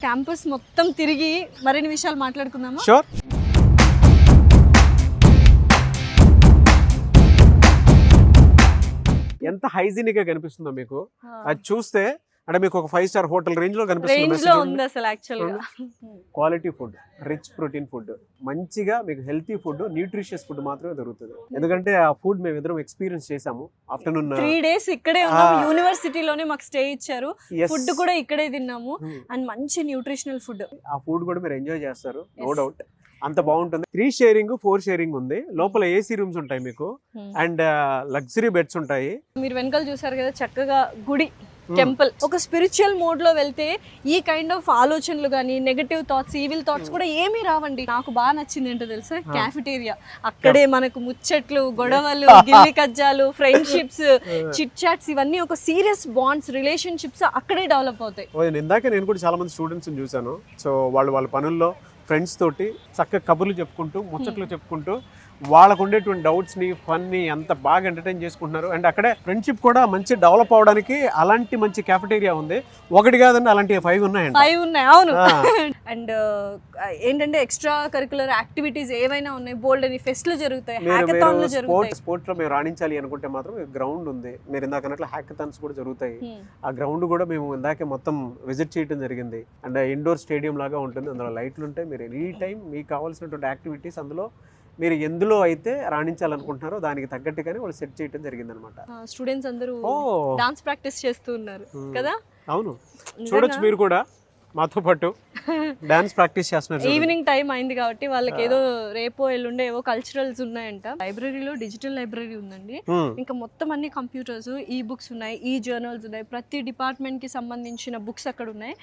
Campus మొత్తం తిరిగి మరిన్ని విషయాలు మాట్లాడుకుందామా? షూర్. ఎంత హైజీనిక్ గా కనిపిస్తుందో మీకు అది చూస్తే, అంటే మీకు ఒక 5 స్టార్ హోటల్ రేంజ్ లో రేంజ్ లో ఉంది అసలు యాక్చువల్ గా. Quality food, rich protein food, మంచిగా మీకు హెల్తీ ఫుడ్, న్యూట్రిషియస్ ఫుడ్ మాత్రమే దొరుకుతుంది. ఎందుకంటే ఆ ఫుడ్ మేము ఇద్దరం ఎక్స్పీరియన్స్ చేసాము. ఆఫ్టర్నూన్ 3 days ఇక్కడే ఉన్నాము, యూనివర్సిటీలోనే మాకు స్టే ఇచ్చారు, ఫుడ్ కూడా ఇక్కడే తిన్నాము అండ్ మంచి న్యూట్రిషనల్ ఫుడ్. ఆ ఫుడ్ కూడా మీరు ఎంజాయ్ చేస్తారు, నో డౌట్. అంత బాగుంటుంది. 3 షేరింగ్ 4 షేరింగ్ ఉంది. లోపల ఏసీ రూమ్స్ ఉంటాయి మీకు అండ్ లగ్జరీ బెడ్స్ ఉంటాయి. మీరు వెనకాల చూసారు కదా, చక్కగా గుడి, టెంపుల్. ఒక స్పిరిచువల్ మోడ్ లో వెళ్తే ఈ కైండ్ ఆఫ్ ఆలోచనలు కానీ, నెగటివ్ థాట్స్, ఈవిల్ థాట్స్ కూడా ఏమీ రావండి. నాకు బాగా నచ్చింది ఏంటో తెలుసా, క్యాఫెటేరియా. అక్కడే మనకు ముచ్చట్లు, గొడవలు, గిల్లి కజ్జాలు, ఫ్రెండ్షిప్స్, చిట్ చాట్స్, ఇవన్నీ ఒక సీరియస్ బాండ్స్, రిలేషన్షిప్స్ అక్కడే డెవలప్ అవుతాయి. ఇందాక నేను కూడా చాలా మంది స్టూడెంట్స్ చూసాను. సో వాళ్ళ పనుల్లో ఫ్రెండ్స్ తోటి చక్కగా కబుర్లు చెప్పుకుంటూ, ముచ్చట్లు చెప్పుకుంటూ, వాళ్ళకు ఉండేటువంటి డౌట్స్ ని, ఫన్ ని అంత బాగా ఎంటర్టైన్ చేసుకుంటున్నారు. అండ్ అక్కడే ఫ్రెండ్షిప్ కూడా మంచి డెవలప్ అవడానికి అలాంటి మంచి క్యాఫెటేరియా ఉంది. ఒకటి కాదండి, అలాంటి 5 ఉన్నాయి. 5 ఉన్నాయి, అవును. అండ్ ఏంటంటే ఎక్స్ట్రా కరికులర్ యాక్టివిటీస్ ఏవైనా ఉన్నాయి, బోల్డ్ అని ఫెస్ట్లు జరుగుతాయి, హ్యాకథాన్లు జరుగుతాయి. స్పోర్ట్స్ లో మేము రాణించాలి అనుకుంటే మాత్రం గ్రౌండ్ ఉంది. మీరు ఇందాక అన్నట్లు హ్యాకథాన్స్ కూడా జరుగుతాయి. ఆ గ్రౌండ్ కూడా మేము ఇందాకే మొత్తం విజిట్ చేయడం జరిగింది. అండ్ ఇండోర్ స్టేడియం లాగా ఉంటుంది. అందులో లైట్లు ఉంటాయి. మీరు ఎనీ టైం మీకు కావాల్సినటువంటి యాక్టివిటీస్ అందులో మీరు ఎందులో అయితే రాణించాలనుకుంటున్నారో దానికి తగ్గట్టుగానే వాళ్ళు సెట్ చేయడం జరిగింది అనమాట. స్టూడెంట్స్ అందరూ డాన్స్ ప్రాక్టీస్ చేస్తూ ఉన్నారు కదా. అవును, చూడొచ్చు మీరు కూడా మాతో పాటు డాన్స్ ప్రాక్టీస్ చేస్తున్నారు. ఈవినింగ్ టైం అయింది కాబట్టి వాళ్ళకి ఏదో రేపో ఎల్లుండే ఏవో కల్చరల్స్ ఉన్నాయంట. లైబ్రరీలో డిజిటల్ లైబ్రరీ ఉందండి. ఇంకా మొత్తం అన్ని కంప్యూటర్స్, ఈ బుక్స్ ఉన్నాయి, ఈ జర్నల్స్ ఉన్నాయి, ప్రతి డిపార్ట్మెంట్ కి సంబంధించిన బుక్స్ అక్కడ ఉన్నాయి.